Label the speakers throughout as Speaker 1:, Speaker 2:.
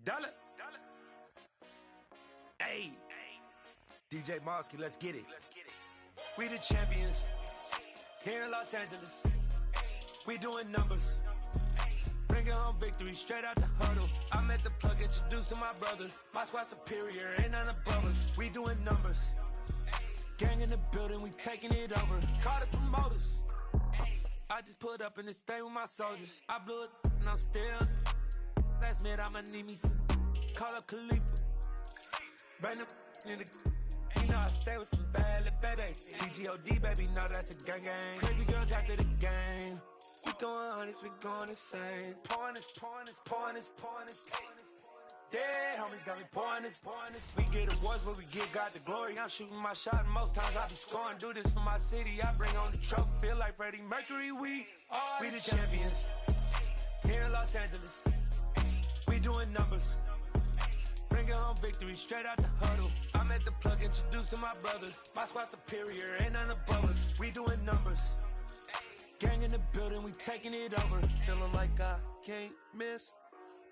Speaker 1: Dollar. Hey, DJ Mosky, let's get it. We the champions here in Los Angeles. We doing numbers, bringing home victory straight out the huddle. I'm at the plug, introduced to my brother. My squad superior, ain't none above us. We doing numbers, gang in the building, we taking it over. Call the promoters. I just put up in this thing with my soldiers. I blew it and I'm still. Last minute I'ma need me some. Call up Khalifa. Bring them in the. You know I stay with some bad little baby. TGOD baby, know that's a gang gang. Crazy girls after the game. We throwing hundreds, we going insane. Pouring this. Yeah, homies got me pouring this. We get awards, but we give God the glory. I'm shooting my shot, and most times I be scoring. Do this for my city, I bring on the trophy. Feel like Freddie Mercury, we the champions here in Los Angeles. We doing numbers, bringing home victory straight out the huddle. I'm at the plug, introduced to my brother. My squad superior, ain't none above us. We doing numbers, gang in the building, we taking it over.
Speaker 2: Feeling like I can't miss.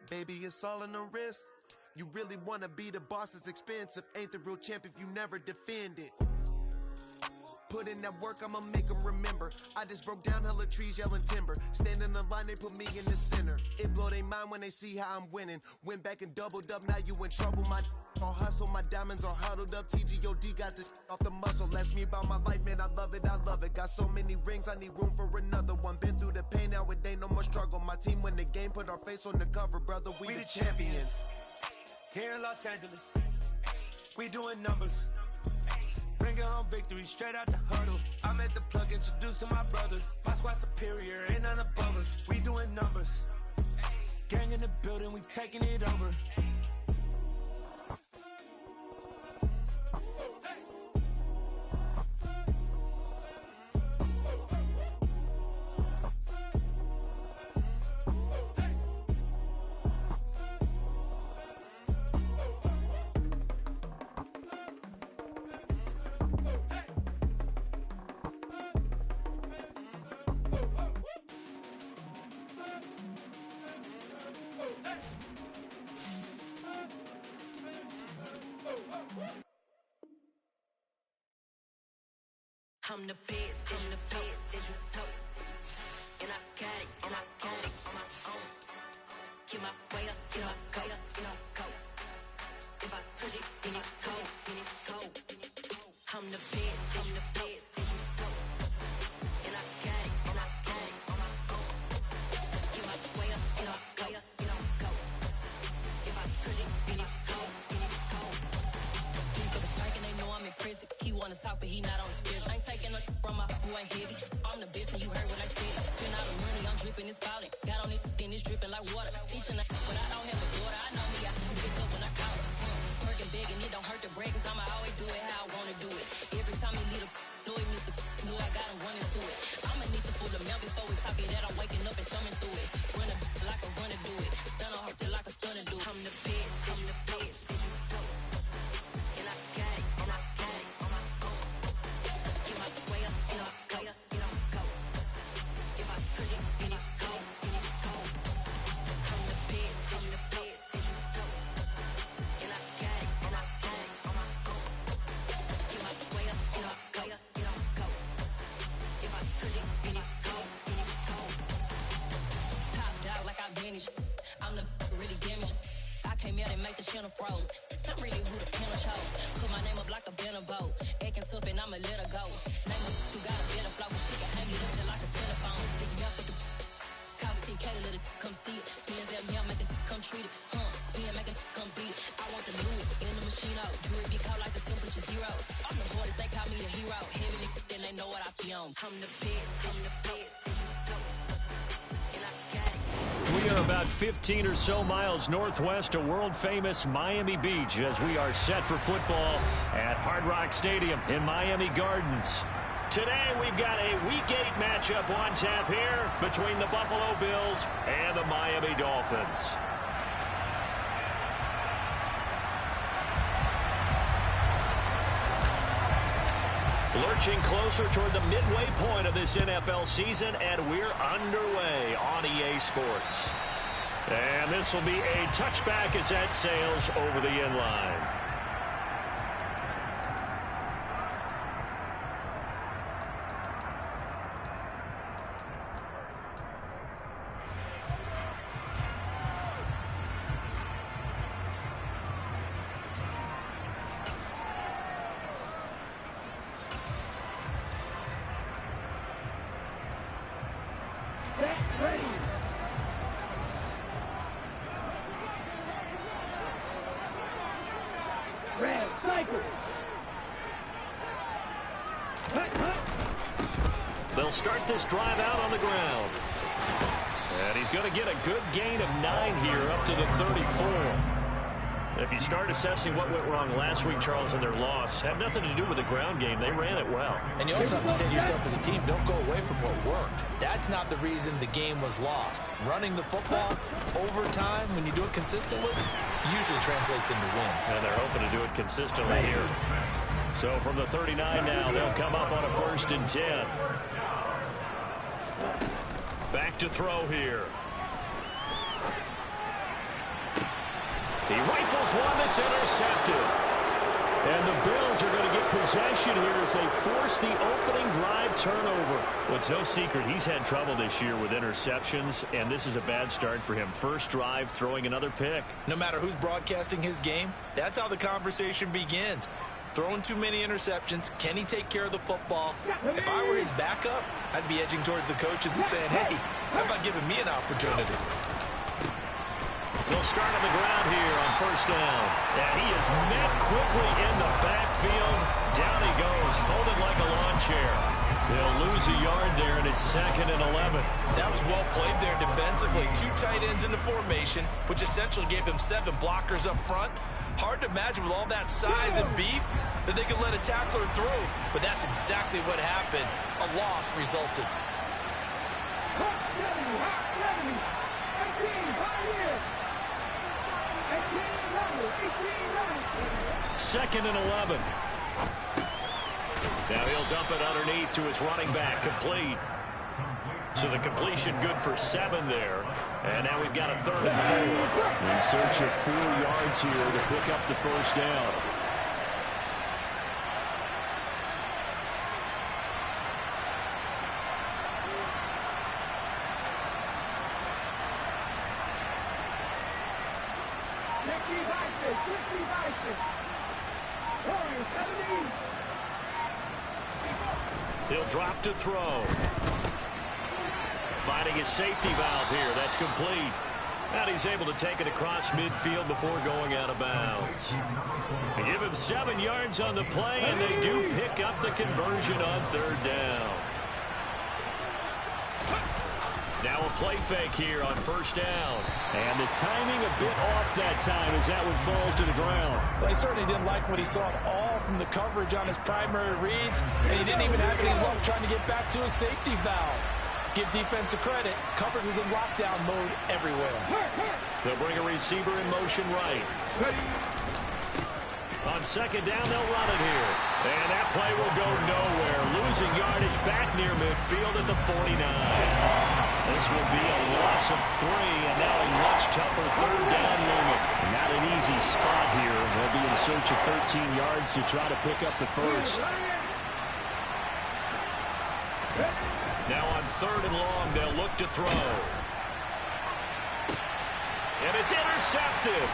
Speaker 2: Baby, it's all in the wrist. You really wanna be the boss, it's expensive. Ain't the real champ if you never defend it. Put in that work, I'ma make them remember. I just broke down hella trees, yelling timber. Stand in the line, they put me in the center. It blow their mind when they see how I'm winning. Went back and doubled up, now you in trouble. My all hustle, my diamonds are huddled up. TGOD got this off the muscle. Ask me about my life, man, I love it. Got so many rings, I need room for another one. Been through the pain, now it ain't no more struggle. My team win the game, put our face on the cover, brother. We the champions
Speaker 1: here in Los Angeles. We doing numbers, bringing home victory straight out the huddle. I'm at the plug, introduced to my brother. My squad superior, ain't none above us. We doing numbers, gang in the building, we taking it over.
Speaker 3: I'm the best, and the best, as you know. And I got it on my own. Get my way up, get my go, go. If I touch it, then it's cold, I'm the best, and the best, as you know. And I got it on my own. Get my way up, get my go, If I touch it, then it's cold, He for the park and they know I'm impressive. He wanna talk, but he not on the stairs. I ain't taking a from my boy heavy. I'm the best and you heard what I said. Spend all the money, I'm dripping, it's falling. Got on it, then it's dripping like water. Teaching but I don't have a daughter. I know me, I can pick up when I call it. Working big and it don't hurt the break, cause I'ma always do it how I wanna do it. Every time he lead a know it, Mr. Know I got him running to it. I'ma need to pull the mail before we talk it that I'm waking up and thumbing through it. Run a like a runner do it. Stun on her till like a stunner do it. I'm the best, I'm the best, as you know. And I got it, and I got it on my own. Get my way up, and I go. If I touch it, then it's cold, I'm the best, and the best, as you know. And I got it, and I got it on my own. Get my way up, and I go. If I touch it, then it's cold, Top dog like I manage. I'm the really damaged. I came out and make the channel froze. I'm really who the panel chose. Put my name up like a banner boat. Acting tough and I'ma let her go. Name her who got a better flow, but she can hang it up just like a telephone. Stick me up with the cost 10K to let it come see it. Hands at me, I make it come treat it. Spin, make it come beat it. I want the Louis in the machine out. Jewelry be cold like the temperature zero. I'm the hardest, they call me the hero. Heaven and they know what I be on. I'm the best, I'm the best, as you know. And I got it.
Speaker 4: We are about 15 or so miles northwest of world-famous Miami Beach as we are set for football at Hard Rock Stadium in Miami Gardens. Today, we've got a Week 8 matchup on tap here between the Buffalo Bills and the Miami Dolphins. Lurching closer toward the midway point of this NFL season, and we're underway on EA Sports. And this will be a touchback as that sails over the end line. They'll start this drive out on the ground. And he's going to get a good gain of 9 here up to the 34. If you start assessing what went wrong last week, Charles, in their loss, had nothing to do with the ground game. They ran it well.
Speaker 5: And you also have to say to yourself as a team, don't go away from what worked. That's not the reason the game was lost. Running the football over time, when you do it consistently, usually translates into wins.
Speaker 4: And they're hoping to do it consistently here. So from the 39 now, they'll come up on a 1st and 10. Back to throw here. He rifles one that's intercepted. And the Bills are going to get possession here as they force the opening drive turnover. Well, it's no secret he's had trouble this year with interceptions, and this is a bad start for him. First drive, throwing another pick.
Speaker 5: No matter who's broadcasting his game, that's how the conversation begins. Throwing too many interceptions. Can he take care of the football? If I were his backup, I'd be edging towards the coaches and saying, hey, how about giving me an opportunity?
Speaker 4: They'll start on the ground here on 1st down. And he is met quickly in the backfield. Down he goes, folded like a lawn chair. They'll lose a yard there, and it's 2nd and 11.
Speaker 5: That was well played there defensively. 2 tight ends in the formation, which essentially gave them 7 blockers up front. Hard to imagine with all that size and beef that they could let a tackler through. But that's exactly what happened. A loss resulted.
Speaker 4: 2nd and 11. Now he'll dump it underneath to his running back, complete. So the completion good for 7 there. And now we've got a 3rd and 4. In search of 4 yards here to pick up the 1st down. He'll drop to throw. Finding his safety valve here. That's complete. And he's able to take it across midfield before going out of bounds. They give him 7 yards on the play, and they do pick up the conversion on 3rd down. Now a play fake here on 1st down. And the timing a bit off that time as that one falls to the ground.
Speaker 6: Well, he certainly didn't like what he saw at all from the coverage on his primary reads, and he didn't even have any luck trying to get back to his safety valve. Give defense a credit. Coverage was in lockdown mode everywhere.
Speaker 4: They'll bring a receiver in motion right. On 2nd down, they'll run it here. And that play will go nowhere. Losing yardage back near midfield at the 49. This will be a loss of 3, and now a much tougher 3rd down looming. Not an easy spot here. They'll be in search of 13 yards to try to pick up the 1st. Now on 3rd and long, they'll look to throw. And it's intercepted.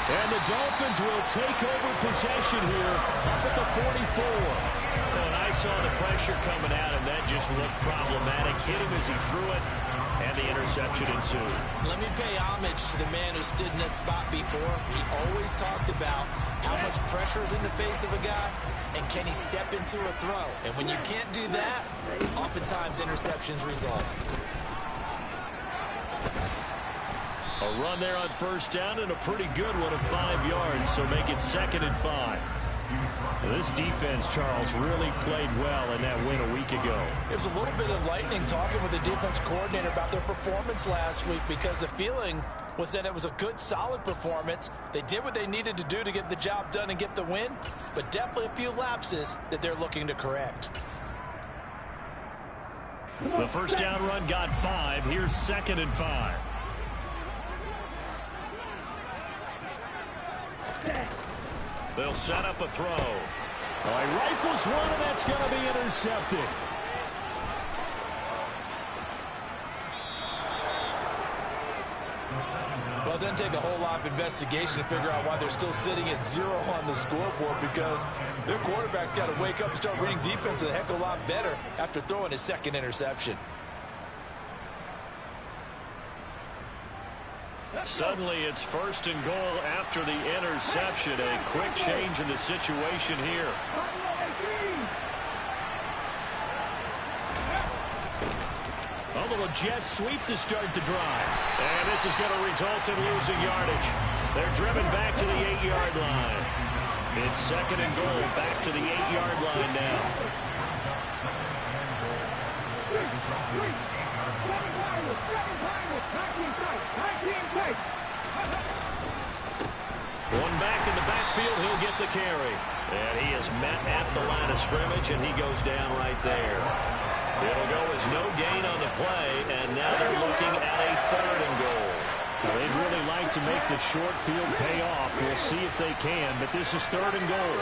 Speaker 4: And the Dolphins will take over possession here up at the 44. And I saw the pressure coming at him. That just looked problematic. Hit him as he threw it, and the interception ensued.
Speaker 5: Let me pay homage to the man who stood in this spot before. He always talked about how much pressure is in the face of a guy, and can he step into a throw. And when you can't do that, oftentimes interceptions result.
Speaker 4: A run there on 1st down, and a pretty good one of 5 yards, so make it 2nd and 5. This defense, Charles, really played well in that win a week ago.
Speaker 6: It was a little bit enlightening talking with the defense coordinator about their performance last week, because the feeling was that it was a good, solid performance. They did what they needed to do to get the job done and get the win, but definitely a few lapses that they're looking to correct.
Speaker 4: The first down run got 5. Here's 2nd and 5. They'll set up a throw. He rifles one, and that's going to be intercepted.
Speaker 6: Well, it doesn't take a whole lot of investigation to figure out why they're still sitting at 0 on the scoreboard, because their quarterback's got to wake up and start reading defense a heck of a lot better after throwing his 2nd interception.
Speaker 4: Suddenly it's 1st and goal after the interception. A quick change in the situation here. A little jet sweep to start the drive. And this is going to result in losing yardage. They're driven back to the 8-yard line. It's 2nd and goal, back to the 8-yard line now. One back in the backfield, he'll get the carry. And he is met at the line of scrimmage, and he goes down right there. It'll go as no gain on the play, and now they're looking at a 3rd and goal. They'd really like to make the short field pay off. We'll see if they can, but this is 3rd and goal.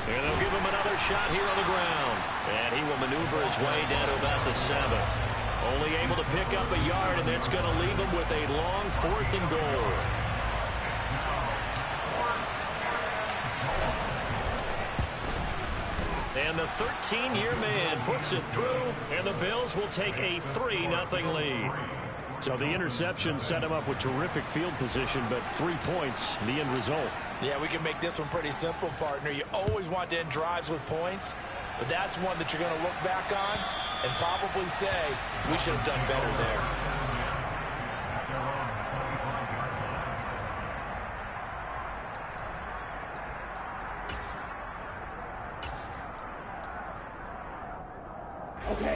Speaker 4: And they'll give him another shot here on the ground. And he will maneuver his way down to about the 7. Only able to pick up a yard, and that's going to leave him with a long 4th and goal. And the 13-year man puts it through, and the Bills will take a 3-0 lead. So the interception set him up with terrific field position, but 3 points, the end result.
Speaker 6: Yeah, we can make this one pretty simple, partner. You always want to end drives with points, but that's one that you're going to look back on and probably say, we should have done better there.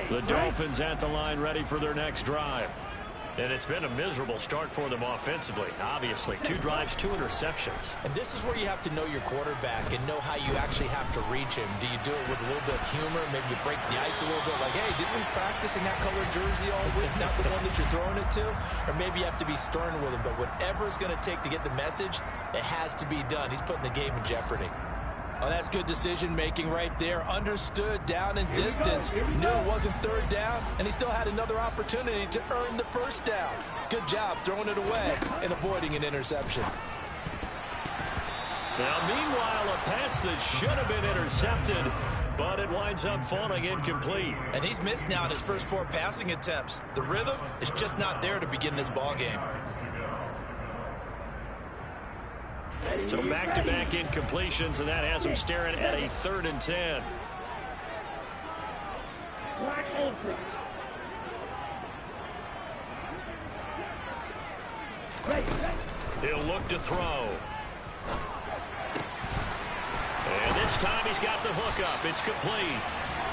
Speaker 4: The Dolphins at the line, ready for their next drive. And it's been a miserable start for them offensively, obviously. 2 drives, 2 interceptions.
Speaker 6: And this is where you have to know your quarterback and know how you actually have to reach him. Do you do it with a little bit of humor? Maybe you break the ice a little bit, like, hey, didn't we practice in that colored jersey all week, not the one that you're throwing it to? Or maybe you have to be stern with him. But whatever it's going to take to get the message, it has to be done. He's putting the game in jeopardy. Oh, that's good decision-making right there. Understood down and distance. Knew it wasn't 3rd down, and he still had another opportunity to earn the 1st down. Good job throwing it away and avoiding an interception.
Speaker 4: Now, meanwhile, a pass that should have been intercepted, but it winds up falling incomplete.
Speaker 6: And he's missed now in his first 4 passing attempts. The rhythm is just not there to begin this ball game.
Speaker 4: So back-to-back incompletions, and that has him staring at a 3rd and 10. He'll look to throw. And this time he's got the hook up. It's complete.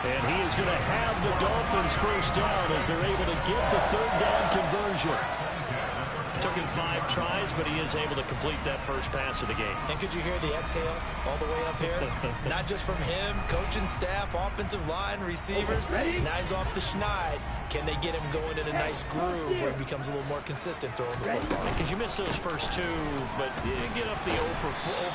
Speaker 4: And he is going to have the Dolphins first down as they're able to get the 3rd down conversion. Took him 5 tries, but he is able to complete that first pass of the game.
Speaker 6: And could you hear the exhale all the way up here? Not just from him, coaching staff, offensive line, receivers. Now he's off the schneid. Can they get him going in a nice groove where he becomes a little more consistent throwing the football?
Speaker 4: Because you miss those first 2, but you get up the 0 for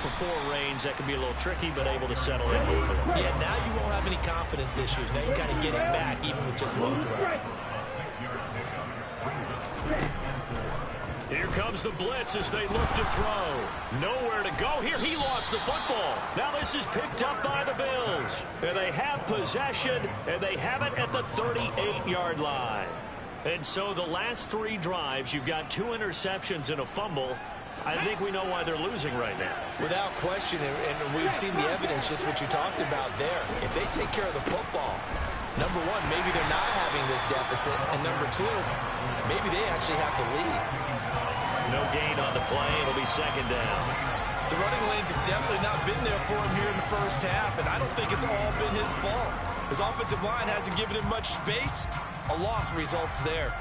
Speaker 4: 4 range. That can be a little tricky, but able to settle in with it.
Speaker 6: Yeah, now you won't have any confidence issues. Now you kind of get him back even with just 1 throw.
Speaker 4: Here comes the blitz as they look to throw. Nowhere to go here. He lost the football. Now this is picked up by the Bills. And they have possession, and they have it at the 38-yard line. And so the last 3 drives, you've got 2 interceptions and a fumble. I think we know why they're losing right now.
Speaker 6: Without question, and we've seen the evidence, just what you talked about there. If they take care of the football, number 1, maybe they're not having this deficit. And number 2, maybe they actually have the lead.
Speaker 4: No gain on the play. It'll be 2nd down.
Speaker 6: The running lanes have definitely not been there for him here in the first half, and I don't think it's all been his fault. His offensive line hasn't given him much space. A loss results there.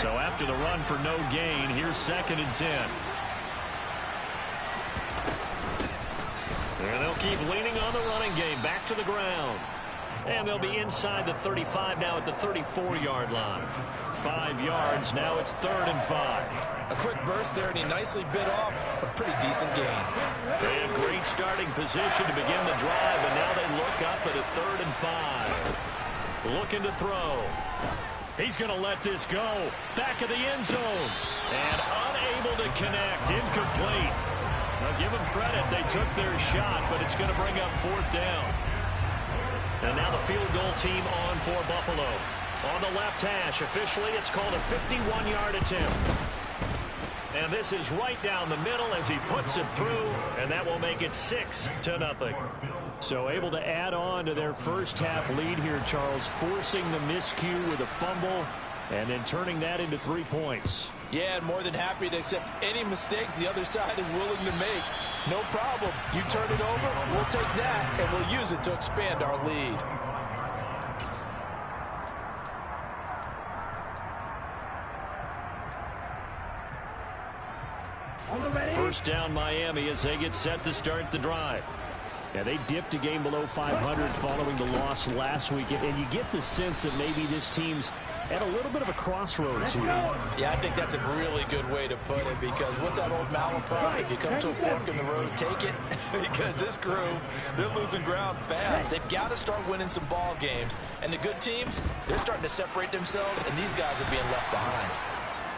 Speaker 4: So after the run for no gain, here's 2nd and 10. And they'll keep leaning on the running game. Back to the ground. And they'll be inside the 35 now at the 34-yard line. 5 yards. Now it's 3rd and 5.
Speaker 5: A quick burst there, and he nicely bit off a pretty decent gain.
Speaker 4: They had great starting position to begin the drive, and now they look up at a 3rd and 5. Looking to throw. He's going to let this go. Back of the end zone. And unable to connect. Incomplete. Now give them credit. They took their shot, but it's going to bring up 4th down. And now the field goal team on for Buffalo. On the left hash, officially it's called a 51-yard attempt. And this is right down the middle as he puts it through, and that will make it 6-0. So able to add on to their first half lead here, Charles, forcing the miscue with a fumble and then turning that into 3 points.
Speaker 6: Yeah, and more than happy to accept any mistakes the other side is willing to make. No problem. You turn it over, we'll take that, and we'll use it to expand our lead.
Speaker 4: First down Miami as they get set to start the drive. Yeah, they dipped a game below 500 following the loss last week, and you get the sense that maybe this team's at a little bit of a crossroads here.
Speaker 6: Yeah, I think that's a really good way to put it, because what's that old malaprop? If you come to a fork in the road, take it. Because this crew, they're losing ground fast. They've got to start winning some ball games. And the good teams, they're starting to separate themselves, and these guys are being left behind.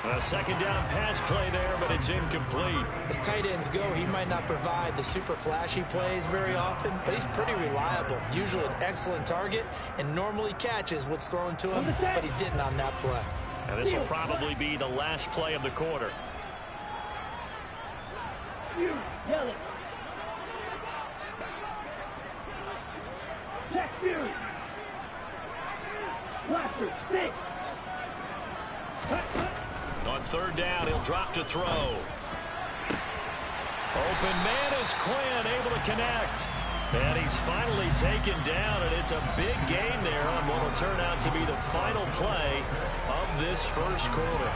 Speaker 4: A second down pass play there, but it's incomplete.
Speaker 6: As tight ends go, he might not provide the super flashy plays very often, but he's pretty reliable. Usually an excellent target, and normally catches what's thrown to him, but he didn't on that play.
Speaker 4: And this will probably be the last play of the quarter.
Speaker 7: Check Fury. Blaster, 6.
Speaker 4: On 3rd down, he'll drop to throw. Open man is Quinn, able to connect. And he's finally taken down, and it's a big gain there on what will turn out to be the final play of this first quarter.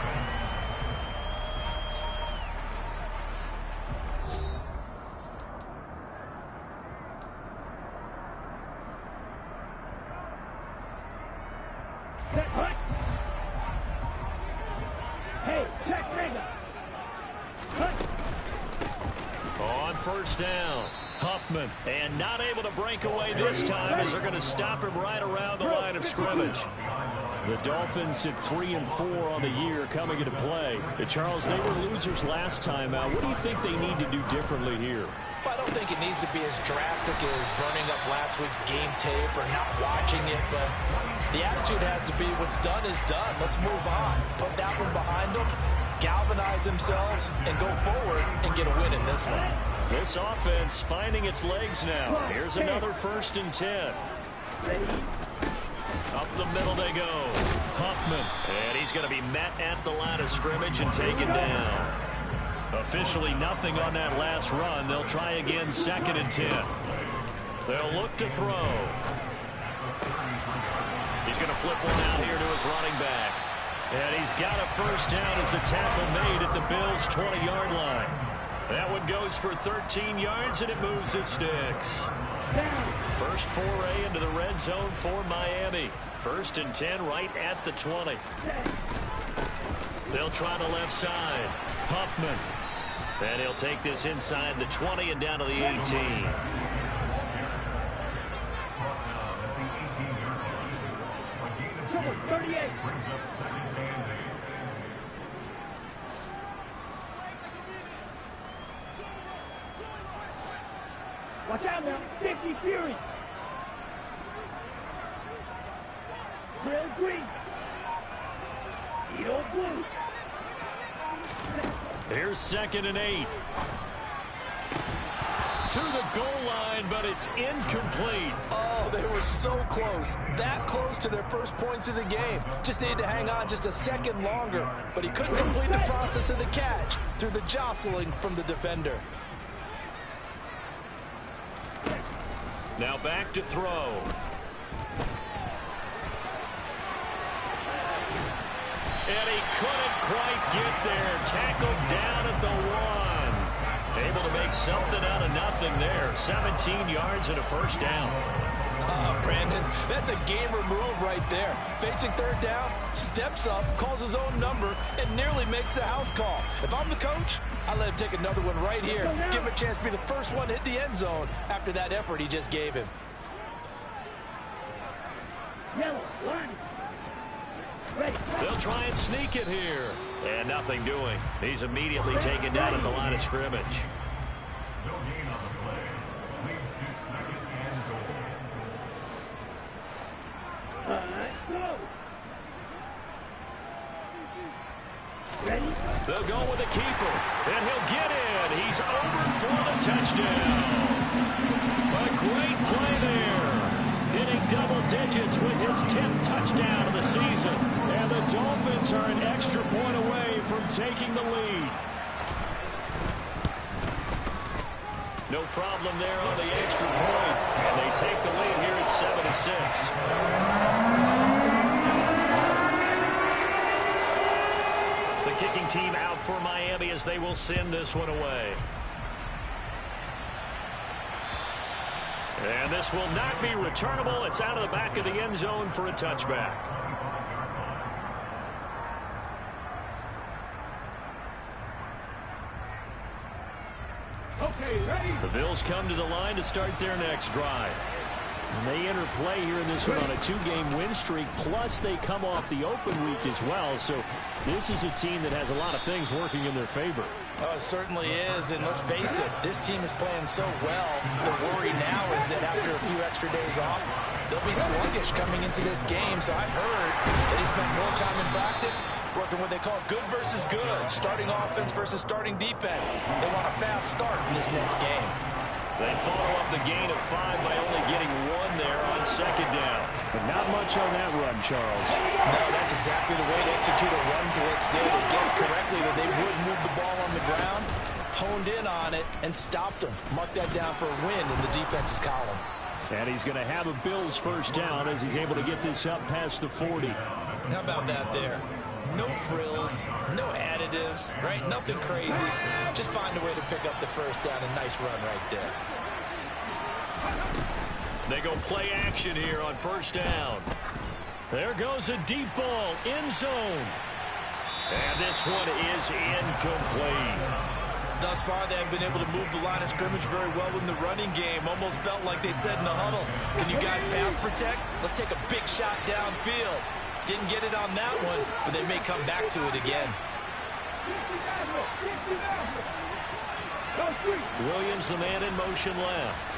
Speaker 4: On first down, Huffman, and not able to break away this time as they're going to stop him right around the line of scrimmage. The Dolphins at 3-4 on the year coming into play. Charles, they were losers last time out. What do you think they need to do differently here?
Speaker 6: Well, I don't think it needs to be as drastic as burning up last week's game tape or not watching it, but the attitude has to be what's done is done. Let's move on. Put that one behind them, galvanize themselves, and go forward and get a win in this one.
Speaker 4: This offense finding its legs now. Here's another 1st and 10. Up the middle they go. Huffman, and he's going to be met at the line of scrimmage and taken down. Officially nothing on that last run. They'll try again 2nd and 10. They'll look to throw. He's going to flip one out here to his running back. And he's got a first down as the tackle made at the Bills' 20-yard line. That one goes for 13 yards, and it moves the sticks. First foray into the red zone for Miami. 1st and 10 right at the 20. They'll try the left side. Huffman. And he'll take this inside the 20 and down to the 18.
Speaker 7: Watch out now, 50 Fury. Grill green. Edo blue.
Speaker 4: Here's 2nd and 8. To the goal line, but it's incomplete.
Speaker 6: Oh, they were so close. That close to their first points of the game. Just needed to hang on just a second longer. But he couldn't complete the process of the catch through the jostling from the defender.
Speaker 4: Now back to throw. And he couldn't quite get there. Tackled down at the 1. Able to make something out of nothing there. 17 yards and a first down.
Speaker 6: Brandon, that's a gamer move right there. Facing third down, steps up, calls his own number, and nearly makes the house call. If I'm the coach, I let him take another one right here. Give him a chance to be the first one to hit the end zone after that effort he just gave him.
Speaker 4: They'll try and sneak it here. And nothing doing. He's immediately taken down at the line of scrimmage.
Speaker 8: No gain on the play. Leads to second and goal.
Speaker 7: Ready?
Speaker 4: They'll go with the keeper, and he'll get in. He's over for the touchdown. A great play there. Hitting double digits with his 10th touchdown of the season. And the Dolphins are an extra point away from taking the lead. No problem there on the extra point. And they take the lead here at 7-6. The kicking team out for Miami as they will send this one away. And this will not be returnable. It's out of the back of the end zone for a touchback.
Speaker 7: Okay, ready?
Speaker 4: The Bills come to the line to start their next drive. And they enter play here in this one on a 2-game win streak, plus they come off the open week as well. So this is a team that has a lot of things working in their favor.
Speaker 6: Oh, it certainly is, and let's face it, this team is playing so well. The worry now is that after a few extra days off, they'll be sluggish coming into this game. So I've heard that he spent more time in practice working what they call good versus good, starting offense versus starting defense. They want a fast start in this next game.
Speaker 4: They follow up the gain of 5 by only getting 1 there on second down.
Speaker 6: But not much on that run, Charles.
Speaker 5: No, that's exactly the way to execute a run blitz there. They guessed correctly that they would move the ball on the ground, honed in on it, and stopped them. Mark that down for a win in the defense's column.
Speaker 4: And he's going to have a Bills first down as he's able to get this up past the 40.
Speaker 5: How about that there? No frills, no additives, right? Nothing crazy. Just find a way to pick up the first down. A nice run right there.
Speaker 4: They go play action here on first down. There goes a deep ball, end zone. And this one is incomplete.
Speaker 5: Thus far, they have been able to move the line of scrimmage very well in the running game. Almost felt like they said in the huddle, can you guys pass protect? Let's take a big shot downfield. Didn't get it on that one, but they may come back to it again.
Speaker 4: Williams, the man in motion left.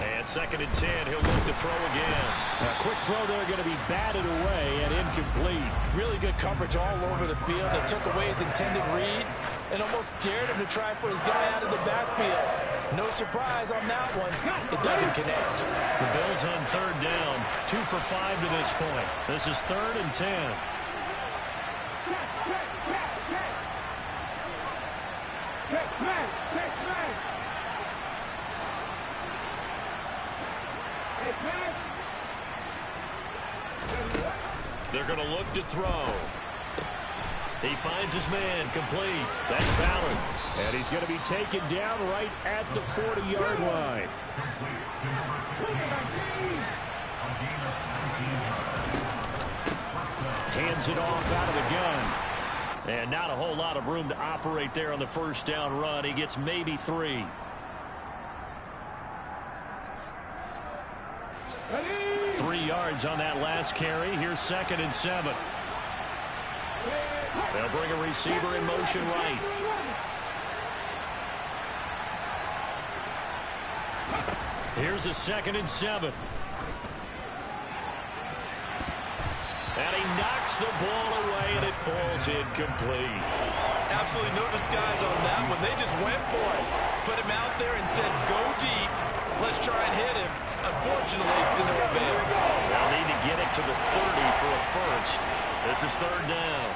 Speaker 4: And second and 10, he'll look to throw again.
Speaker 6: A quick throw there going to be batted away and incomplete. Really good coverage all over the field. They took away his intended read and almost dared him to try for his guy out of the backfield. No surprise on that one. It doesn't connect.
Speaker 4: The Bills on third down, 2 for 5 to this point. This is 3rd and 10. They're going to look to throw. He finds his man, complete. That's Ballard. And he's going to be taken down right at the 40-yard line. Hands it off out of the gun. And not a whole lot of room to operate there on the first down run. He gets maybe 3.
Speaker 7: Ready?
Speaker 4: 3 yards on that last carry. Here's 2nd and 7. They'll bring a receiver in motion right. Here's a 2nd and 7. And he knocks the ball away, and it falls incomplete.
Speaker 5: Absolutely no disguise on that one. They just went for it. Put him out there and said, go deep. Let's try and hit him. Unfortunately, to no avail.
Speaker 4: They'll need to get it to the 30 for a first. This is 3rd down.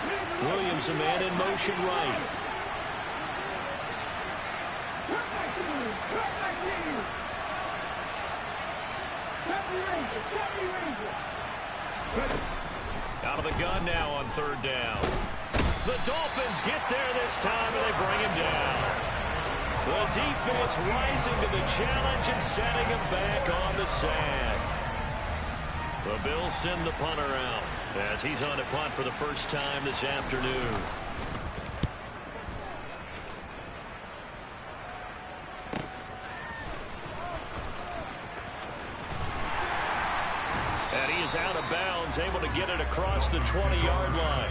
Speaker 4: Williams, a man in motion right. Out of the gun now on 3rd down. The Dolphins get there this time, and they bring him down. The defense rising to the challenge and setting him back on the sand. The Bills send the punter out as he's on to punt for the first time this afternoon. And he is out of bounds, able to get it across the 20-yard line.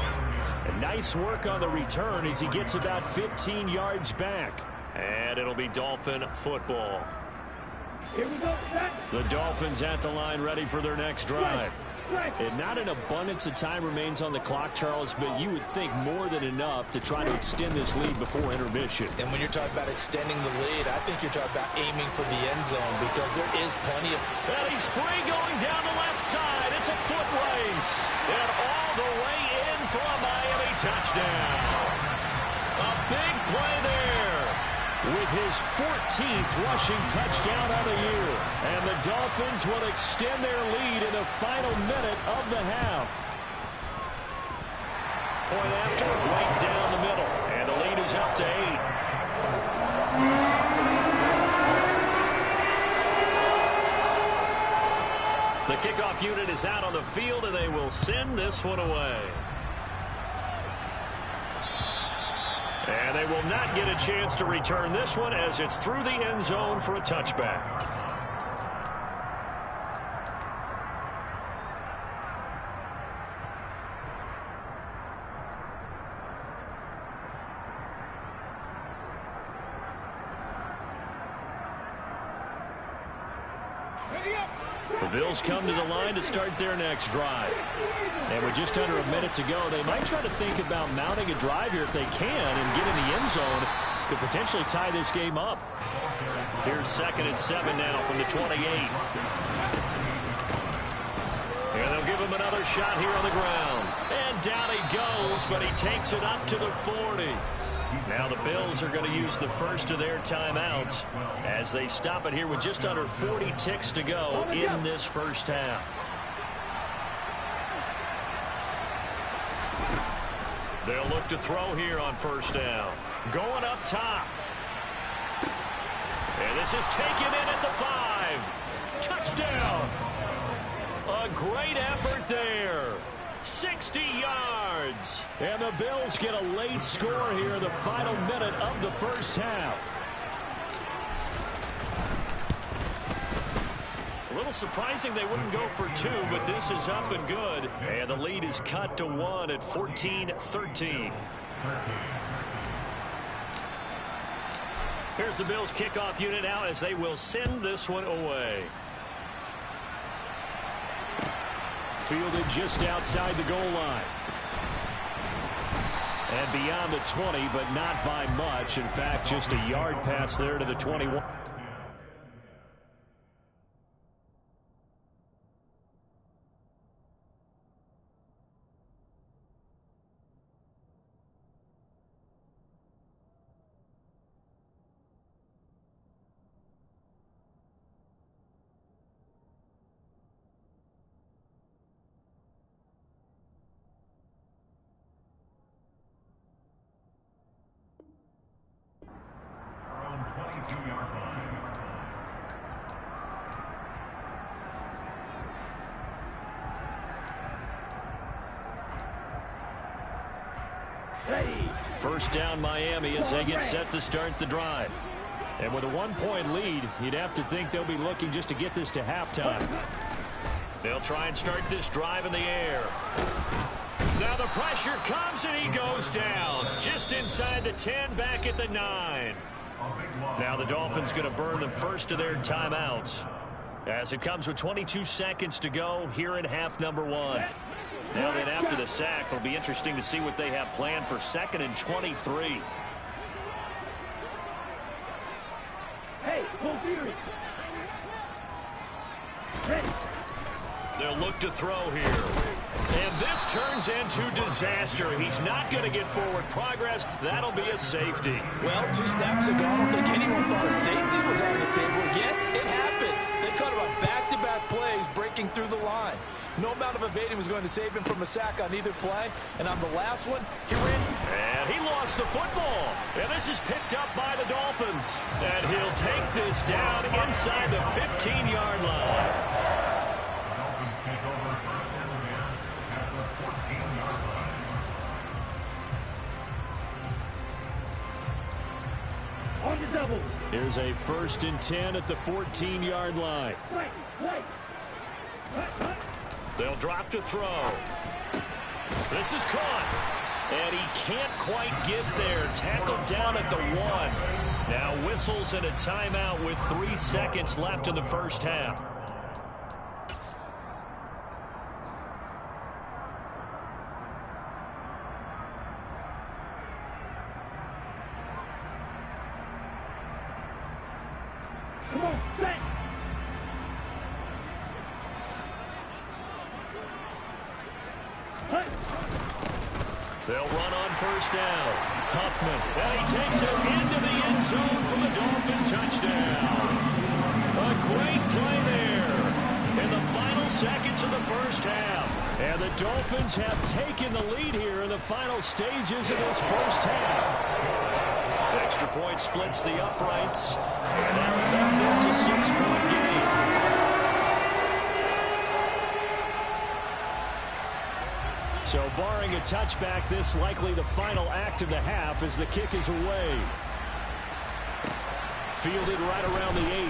Speaker 4: And nice work on the return as he gets about 15 yards back. And it'll be Dolphin football.
Speaker 7: Here we go.
Speaker 4: The Dolphins at the line ready for their next drive. And not an abundance of time remains on the clock, Charles, but you would think more than enough to try to extend this lead before intermission.
Speaker 6: And when you're talking about extending the lead, I think you're talking about aiming for the end zone because there is plenty of...
Speaker 4: And he's free going down the left side. It's a foot race. And all the way in for a Miami touchdown. A big play there with his 14th rushing touchdown of the year. And the Dolphins will extend their lead in the final minute of the half. Point after, right down the middle. And the lead is up to 8. The kickoff unit is out on the field, and they will send this one away. And they will not get a chance to return this one as it's through the end zone for a touchback. The Bills come to the line to start their next drive. And with just under a minute to go, they might try to think about mounting a drive here if they can and get in the end zone to potentially tie this game up. Here's 2nd and 7 now from the 28. And they'll give him another shot here on the ground. And down he goes, but he takes it up to the 40. Now the Bills are going to use the first of their timeouts as they stop it here with just under 40 ticks to go in this first half. They'll look to throw here on first down. Going up top. And this is taken in at the 5. Touchdown. A great effort there. 60 yards. And the Bills get a late score here in the final minute of the first half. A little surprising they wouldn't go for 2, but this is up and good. And the lead is cut to 1 at 14-13. Here's the Bills kickoff unit now as they will send this one away. Fielded just outside the goal line. And beyond the 20, but not by much. In fact, just a yard pass there to the 21. First down Miami as they get set to start the drive. And with a 1-point lead, you'd have to think they'll be looking just to get this to halftime. They'll try and start this drive in the air. Now the pressure comes and he goes down. Just inside the 10, back at the 9. Now the Dolphins going to burn the first of their timeouts as it comes with 22 seconds to go here in half number 1. Now then after the sack, it'll be interesting to see what they have planned for 2nd and 23.
Speaker 7: Hey, full theory. Hey.
Speaker 4: They'll look to throw here. And this turns into disaster. He's not going to get forward progress. That'll be a safety.
Speaker 6: Well, 2 snaps ago, I don't think anyone thought a safety was on the table yet. It happened. They cut him on back-to-back plays, breaking through the line. No amount of evading was going to save him from a sack on either play. And on the last one, he ran
Speaker 4: And he lost the football. And this is picked up by the Dolphins. And he'll take this down inside the 15-yard line.
Speaker 8: The Dolphins take over first and 10 at the 14-yard line.
Speaker 7: On the double.
Speaker 4: Here's a 1st and 10 at the 14-yard line. They'll drop to throw. This is caught. And he can't quite get there. Tackled down at the 1. Now whistles and a timeout with 3 seconds left in the first half.
Speaker 7: Come on, set.
Speaker 4: They'll run on 1st down. Huffman, and he takes it into the end zone for the Dolphin touchdown. A great play there in the final seconds of the first half. And the Dolphins have taken the lead here in the final stages of this first half. Extra point splits the uprights. And that will make this a 6-point game. So barring a touchback, this likely the final act of the half as the kick is away. Fielded right around the 8.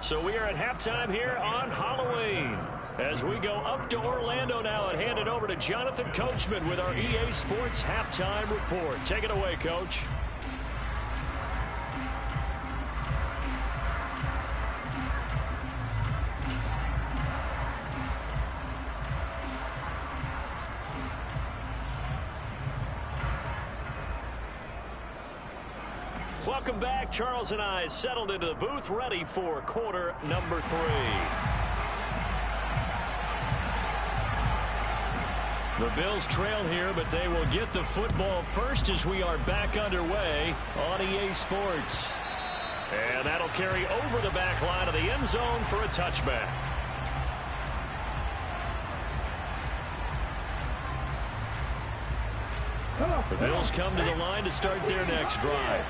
Speaker 4: So we are at halftime here on Halloween. As we go up to Orlando now and hand it over to Jonathan Coachman with our EA Sports Halftime Report. Take it away, Coach. Welcome back. Charles and I settled into the booth, ready for quarter number 3. The Bills trail here, but they will get the football first as we are back underway on EA Sports. And that'll carry over the back line of the end zone for a touchback. The Bills come to the line to start their next drive.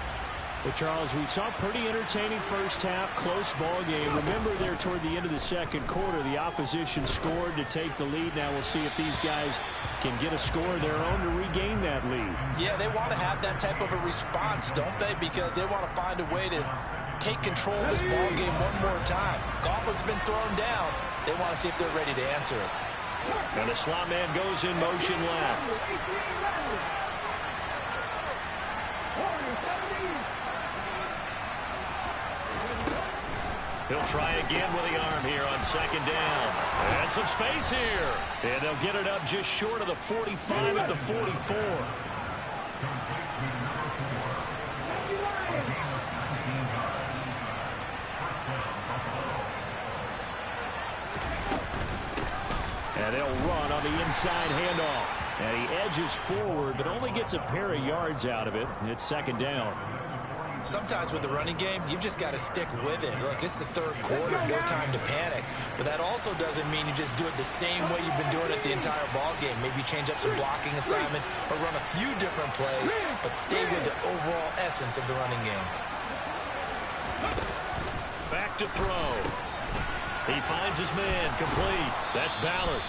Speaker 6: Well, Charles, we saw a pretty entertaining first half, close ball game. Remember there toward the end of the second quarter, the opposition scored to take the lead. Now we'll see if these guys can get a score of their own to regain that lead.
Speaker 5: Yeah, they want to have that type of a response, don't they? Because they want to find a way to take control of this ball game one more time. Gauntlet's been thrown down. They want to see if they're ready to answer it.
Speaker 4: And the slot man goes in motion left. He'll try again with the arm here on 2nd down. And some space here. And they'll get it up just short of the 45 at the 44. And they'll run on the inside handoff. And he edges forward, but only gets a pair of yards out of it. It's 2nd down.
Speaker 5: Sometimes with the running game, you've just got to stick with it. Look, it's the 3rd quarter, no time to panic. But that also doesn't mean you just do it the same way you've been doing it the entire ball game. Maybe change up some blocking assignments or run a few different plays, but stay with the overall essence of the running game.
Speaker 4: Back to throw. He finds his man complete. That's Ballard.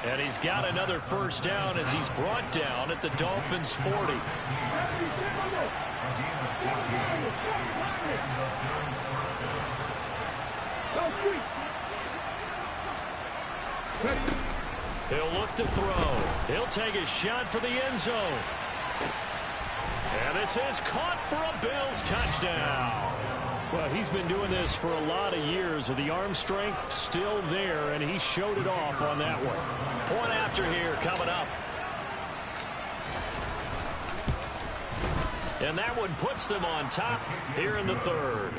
Speaker 4: And he's got another 1st down as he's brought down at the Dolphins' 40. He'll look to throw. He'll take a shot for the end zone. And this is caught for a Bills touchdown.
Speaker 6: Well, he's been doing this for a lot of years. The arm strength still there, and he showed it off on that one.
Speaker 4: Point after here coming up. And that one puts them on top here in the 3rd.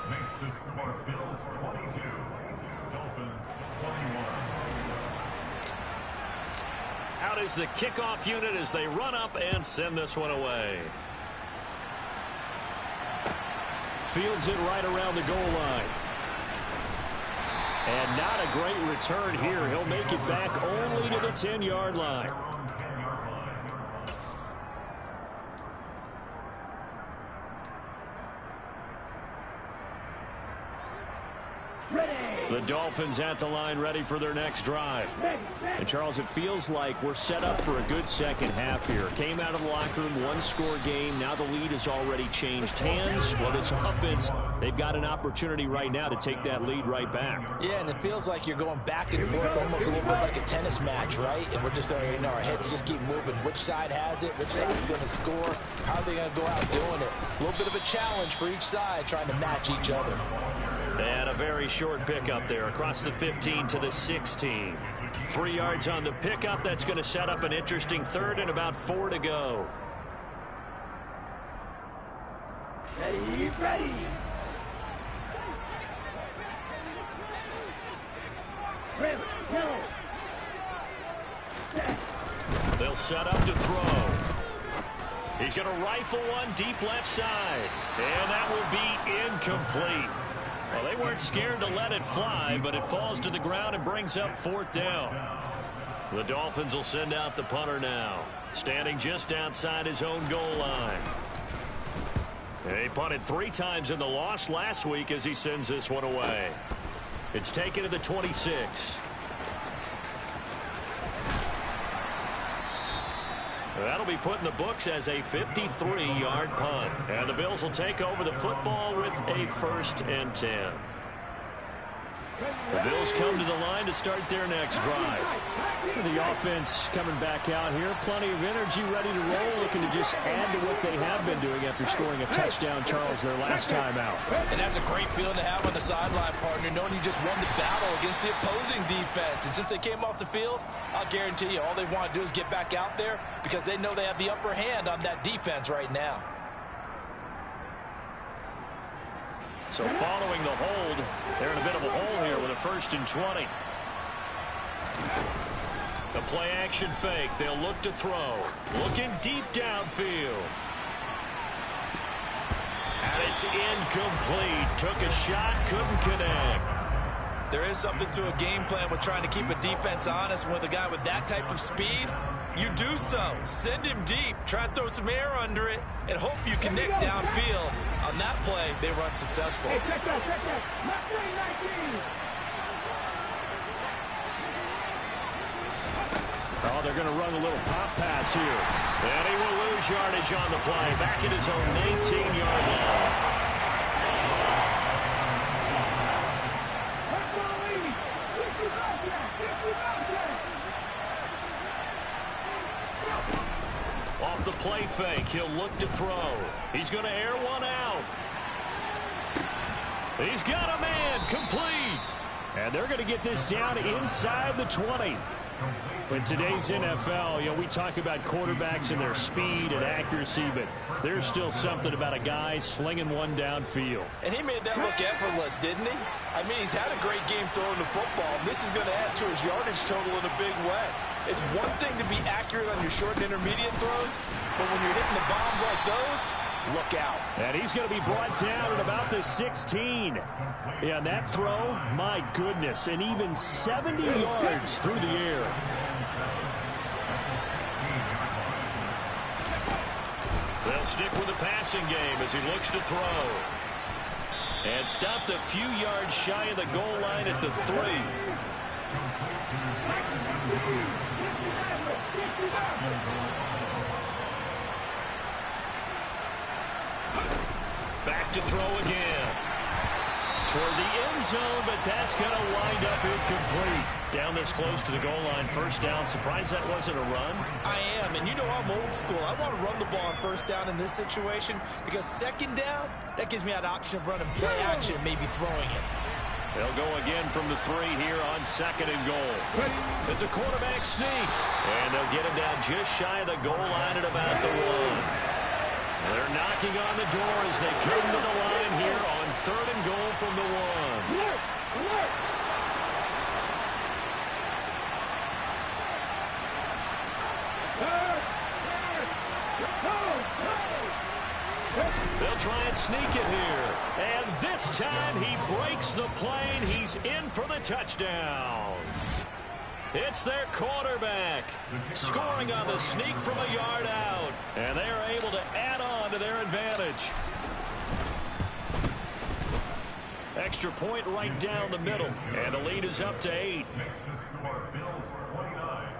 Speaker 8: Makes the score Bills 22, Dolphins 21.
Speaker 4: Out is the kickoff unit as they run up and send this one away.
Speaker 6: Fields it right around the goal line.
Speaker 4: And not a great return here. He'll make it back only to the 10-yard line. The Dolphins at the line, ready for their next drive. And, Charles, it feels like we're set up for a good second half here. Came out of the locker room, one-score game. Now the lead has already changed hands. Well, this offense, they've got an opportunity right now to take that lead right back.
Speaker 6: Yeah, and it feels like you're going back and forth, almost a little bit like a tennis match, right? And we're just, our heads just keep moving. Which side has it? Which side's going to score? How are they going to go out doing it? A little bit of a challenge for each side, trying to match each other.
Speaker 4: And a very short pickup there across the 15 to the 16. 3 yards on the pickup. That's going to set up an interesting third and about 4 to go.
Speaker 7: Ready.
Speaker 4: They'll set up to throw. He's going to rifle one deep left side. And that will be incomplete. Well, they weren't scared to let it fly, but it falls to the ground and brings up 4th down. The Dolphins will send out the punter now, standing just outside his own goal line. He punted 3 times in the loss last week as he sends this one away. It's taken to the 26. That'll be put in the books as a 53-yard punt. And the Bills will take over the football with a 1st and 10. The Bills come to the line to start their next drive. The offense coming back out here. Plenty of energy, ready to roll, looking to just add to what they have been doing after scoring a touchdown, Charles, their last time out.
Speaker 6: And that's a great feeling to have on the sideline, partner, knowing you just won the battle against the opposing defense. And since they came off the field, I'll guarantee you all they want to do is get back out there because they know they have the upper hand on that defense right now.
Speaker 4: So following the hold, they're in a bit of a hole here with a 1st and 20. The play action fake. They'll look to throw. Looking deep downfield. And it's incomplete. Took a shot, couldn't connect.
Speaker 5: There is something to a game plan with trying to keep a defense honest. With a guy with that type of speed, you do so. Send him deep. Try and throw some air under it and hope you connect downfield. On that play, they run successful.
Speaker 7: Hey, check that. Mustang 19.
Speaker 4: Oh, they're going to run a little pop pass here. And he will lose yardage on the play. Back at his own 19-yard line. Off the play fake, he'll look to throw. He's going to air one out. He's got a man, complete. And they're going to get this down inside the 20. In today's NFL, we talk about quarterbacks and their speed and accuracy, but there's still something about a guy slinging one downfield.
Speaker 6: And he made that look effortless, didn't he? I mean, he's had a great game throwing the football. This is going to add to his yardage total in a big way. It's one thing to be accurate on your short and intermediate throws, but when you're hitting the bombs like those, look out.
Speaker 4: And he's going to be brought down at about the 16. Yeah, that throw, my goodness, and even 70 yards through the air. They'll stick with the passing game as he looks to throw. And stopped a few yards shy of the goal line at the 3. Back to throw again. Toward the end zone, but that's going to wind up incomplete. Down this close to the goal line, 1st down. Surprised that wasn't a run?
Speaker 5: I am, and I'm old school. I want to run the ball on 1st down in this situation because 2nd down, that gives me that option of running play action, maybe throwing it.
Speaker 4: They'll go again from the 3 here on 2nd and goal. It's a quarterback sneak, and they'll get him down just shy of the goal line at about the 1. They're knocking on the door as they come to the line here on 3rd and goal from the 1. They'll try and sneak it here. And this time he breaks the plane. He's in for the touchdown. It's their quarterback scoring on the sneak from a yard out. And they are able to add on to their advantage. Extra point right down the middle. And the lead is up to 8.
Speaker 8: Next to score, Bills 29,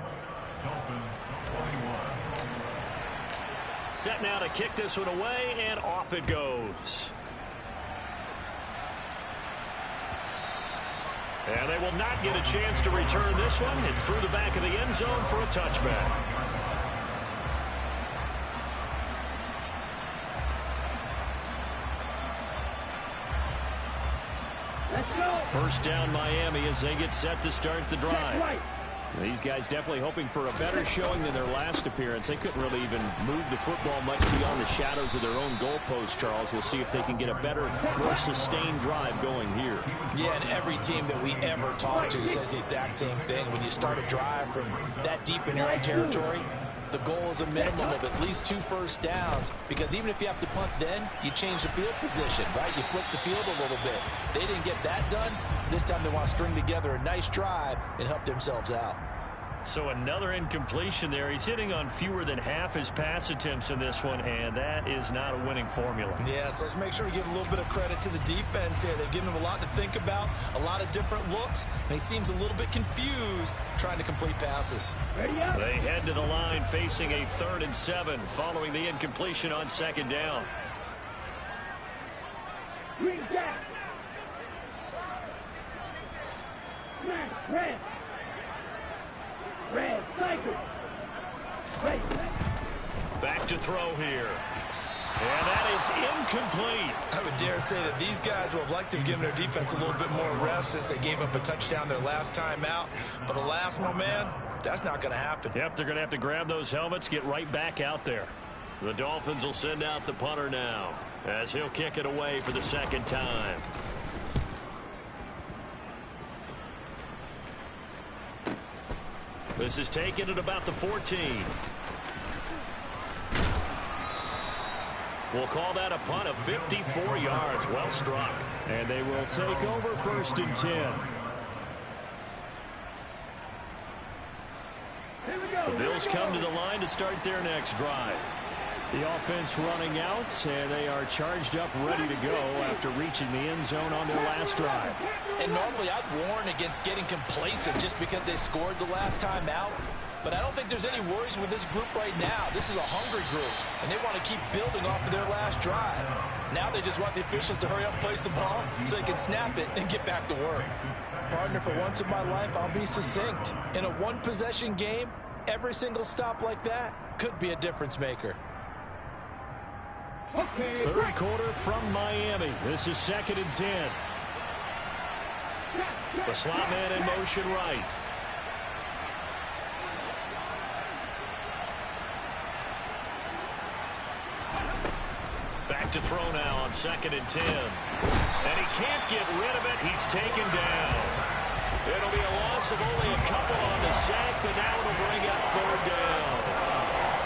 Speaker 8: Dolphins 21.
Speaker 4: Set now to kick this one away, and off it goes. And they will not get a chance to return this one. It's through the back of the end zone for a touchback.
Speaker 7: Let's go.
Speaker 4: First down Miami as they get set to start the drive.
Speaker 7: Right.
Speaker 4: These guys definitely hoping for a better showing than their last appearance. They couldn't really even move the football much beyond the shadows of their own goalpost, Charles. We'll see if they can get a better, more sustained drive going here.
Speaker 6: Yeah, and every team that we ever talk to says the exact same thing. When you start a drive from that deep in your own territory, the goal is a minimum of at least 2 first downs, because even if you have to punt then, you change the field position, right? You flip the field a little bit. They didn't get that done. This time they want to string together a nice drive and help themselves out.
Speaker 4: So another incompletion there. He's hitting on fewer than half his pass attempts in this one, and that is not a winning formula.
Speaker 5: Yeah, so let's make sure we give a little bit of credit to the defense here. They've given him a lot to think about, a lot of different looks, and he seems a little bit confused trying to complete passes.
Speaker 7: Ready up.
Speaker 4: They head to the line facing a 3rd and 7 following the incompletion on 2nd down.
Speaker 7: Green jack. Smash. Red. Red. Cycle. Red.
Speaker 4: Back to throw here. And that is incomplete.
Speaker 5: I would dare say that these guys would have liked to have given their defense a little bit more rest since they gave up a touchdown their last time out. But alas, my man, that's not going to happen.
Speaker 4: Yep, they're going to have to grab those helmets, get right back out there. The Dolphins will send out the punter now as he'll kick it away for the 2nd time. This is taken at about the 14. We'll call that a punt of 54 yards. Well struck. And they will take over 1st and 10. The Bills come to the line to start their next drive. The offense running out, and they are charged up, ready to go after reaching the end zone on their last drive.
Speaker 6: And normally I'd warn against getting complacent just because they scored the last time out. But I don't think there's any worries with this group right now. This is a hungry group, and they want to keep building off of their last drive. Now they just want the officials to hurry up and place the ball so they can snap it and get back to work. Partner, for once in my life, I'll be succinct. In a one-possession game, every single stop like that could be a difference maker.
Speaker 7: Okay.
Speaker 4: 3rd quarter from Miami. This is 2nd and 10. The slot man in motion right. Back to throw now on 2nd and 10. And he can't get rid of it. He's taken down. It'll be a loss of only a couple on the sack, but now it'll bring up 3rd down.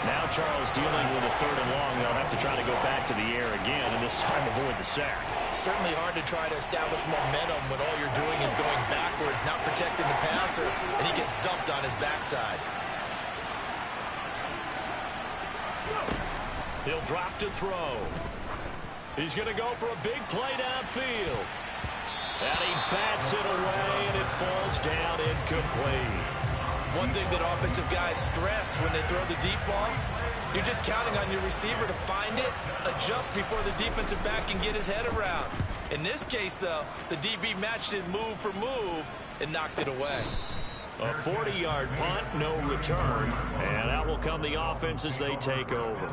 Speaker 4: Now Charles dealing with a 3rd and long. They'll have to try to go back to the air again, and this time avoid the sack.
Speaker 5: Certainly hard to try to establish momentum when all you're doing is going backwards, not protecting the passer, and he gets dumped on his backside.
Speaker 4: He'll drop to throw. He's going to go for a big play downfield. And he bats it away, and it falls down incomplete.
Speaker 5: One thing that offensive guys stress when they throw the deep ball, you're just counting on your receiver to find it, adjust before the defensive back can get his head around. In this case, though, the DB matched it move for move and knocked it away.
Speaker 4: A 40-yard punt, no return. And out will come the offense as they take over.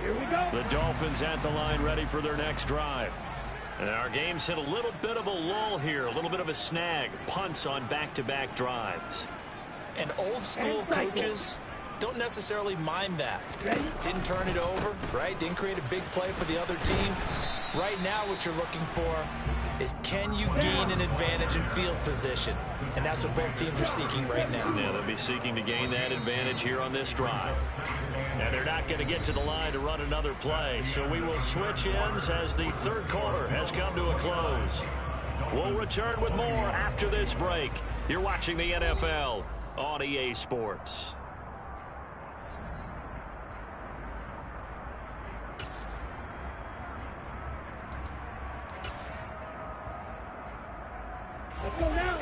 Speaker 7: Here we go.
Speaker 4: The Dolphins at the line ready for their next drive. And our game's hit a little bit of a lull here, a little bit of a snag. Punts on back-to-back drives.
Speaker 5: And old school coaches don't necessarily mind that. Didn't turn it over, right? Didn't create a big play for the other team.
Speaker 6: Right now what you're looking for is can you gain an advantage in field position? And that's what both teams are seeking right now.
Speaker 4: Yeah, they'll be seeking to gain that advantage here on this drive. And they're not going to get to the line to run another play, so we will switch ends as the third quarter has come to a close. We'll return with more after this break. You're watching the NFL on EA Sports.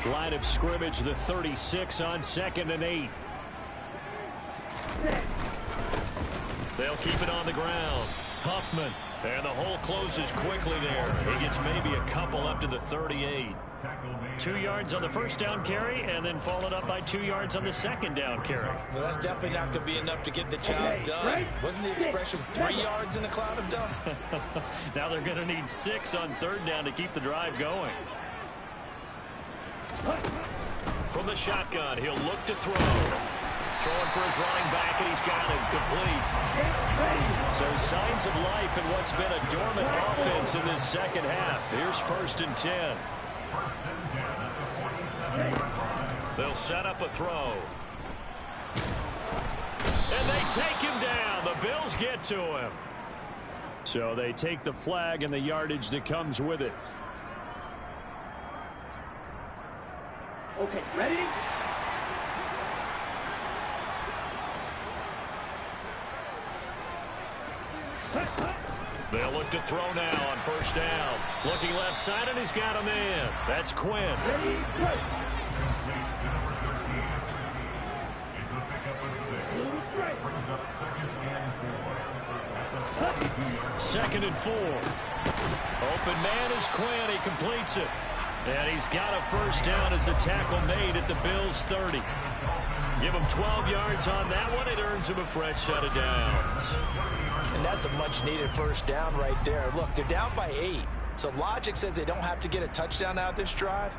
Speaker 4: Line of scrimmage, the 36 on 2nd and 8. They'll keep it on the ground. Huffman, and the hole closes quickly there. He gets maybe a couple up to the 38. 2 yards on the first down carry, and then followed up by 2 yards on the second down carry.
Speaker 6: Well, that's definitely not going to be enough to get the job done. Wasn't the expression 3 yards in a cloud of dust?
Speaker 4: Now they're going to need 6 on third down to keep the drive going. From the shotgun, he'll look to throw. Throwing for his running back, and he's got him complete. So signs of life in what's been a dormant offense in this second half. Here's 1st and 10. They'll set up a throw. And they take him down. The Bills get to him. So they take the flag and the yardage that comes with it.
Speaker 7: Okay, ready?
Speaker 4: They'll look to throw now on 1st down. Looking left side, and he's got him in. That's Quinn.
Speaker 7: Ready, go!
Speaker 4: 2nd and 4. Open man is Quinn. He completes it. And he's got a 1st down as a tackle made at the Bills' 30. Give him 12 yards on that one. It earns him a fresh set of downs.
Speaker 6: And that's a much-needed 1st down right there. Look, they're down by 8. So logic says they don't have to get a touchdown out of this drive.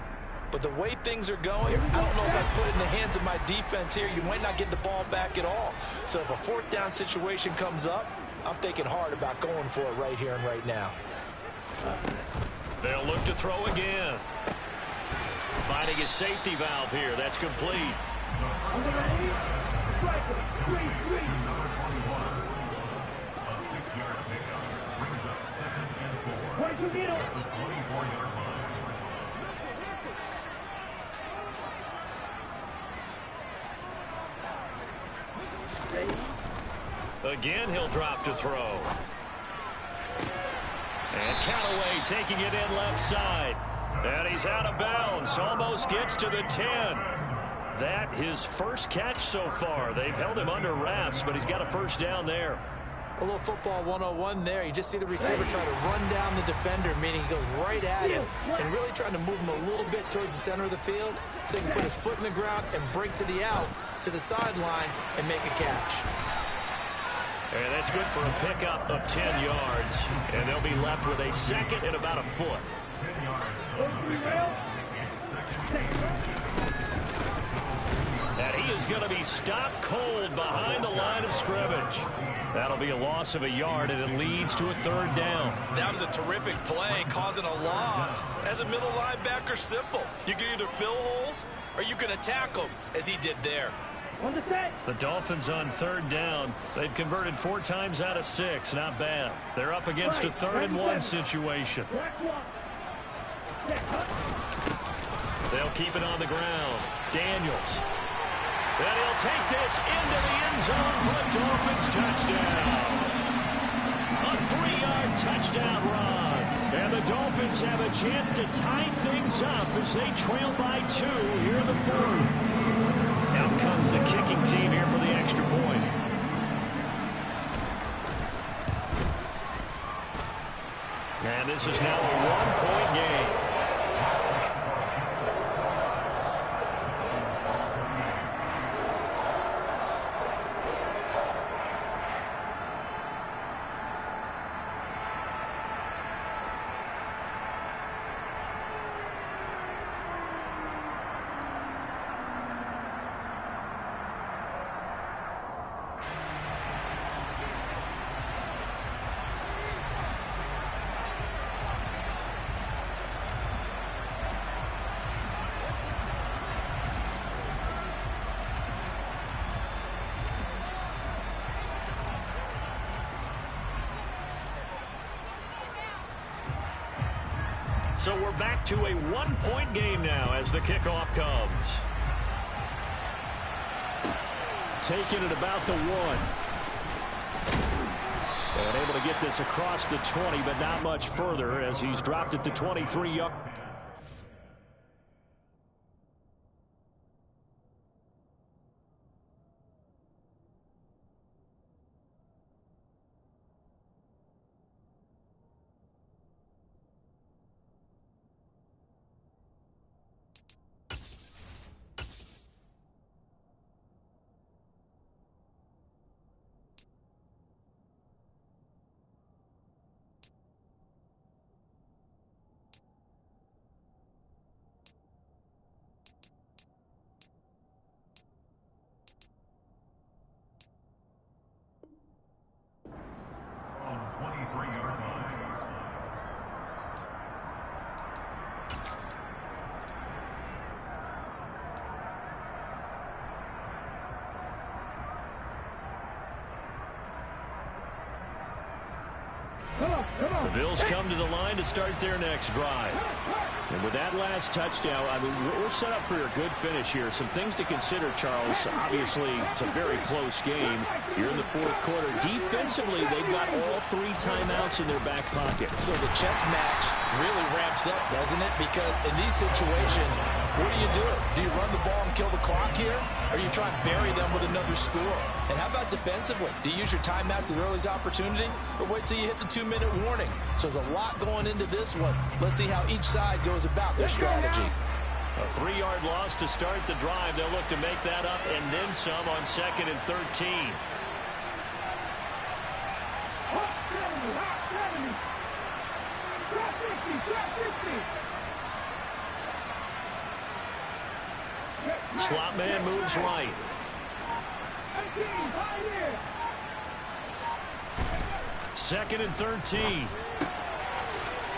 Speaker 6: But the way things are going, I don't know if I put it in the hands of my defense here. You might not get the ball back at all. So if a 4th down situation comes up, I'm thinking hard about going for it right here and right now.
Speaker 4: They'll look to throw again. Finding a safety valve here. That's complete. Again, he'll drop to throw. And Callaway taking it in left side. And he's out of bounds. Almost gets to the 10. That his first catch so far. They've held him under wraps, but he's got a 1st down there.
Speaker 6: A little football 101 there. You just see the receiver try to run down the defender, meaning he goes right at him and really trying to move him a little bit towards the center of the field so he can put his foot in the ground and break to the out, to the sideline, and make a catch.
Speaker 4: And that's good for a pickup of 10 yards. And they'll be left with a 2nd and about a foot. And he is going to be stopped cold behind the line of scrimmage. That'll be a loss of a yard, and it leads to a 3rd down.
Speaker 5: That was a terrific play, causing a loss. As a middle linebacker, simple. You can either fill holes or you can attack them, as he did there.
Speaker 4: The Dolphins on 3rd down. They've converted 4 times out of 6. Not bad. They're up against a 3rd and 1 situation. They'll keep it on the ground. Daniels. And he'll take this into the end zone for a Dolphins touchdown. A 3-yard touchdown run. And the Dolphins have a chance to tie things up as they trail by 2 here in the 4th. Out comes the kicking team here for the extra point. And this is now a 1-point game. So we're back to a one-point game now as the kickoff comes. Taking it about the 1. And able to get this across the 20, but not much further as he's dropped it to 23 yards.
Speaker 8: On 23-yard line.
Speaker 4: The Bills come to the line to start their next drive. And with that last touchdown, I mean, we're set up for a good finish here. Some things to consider, Charles. Obviously, it's a very close game. You're in the fourth quarter. Defensively, they've got all 3 timeouts in their back pocket.
Speaker 6: So the chess match really ramps up, doesn't it? Because in these situations, what do? Do you run the ball and kill the clock here? Or you try and bury them with another score? And how about defensively? Do you use your timeouts at early's opportunity? Or wait till you hit the 2-minute warning? So there's a lot going into this one. Let's see how each side goes about their strategy.
Speaker 4: A 3-yard loss to start the drive. They'll look to make that up and then some on 2nd and 13. Slot man moves right. 2nd and 13.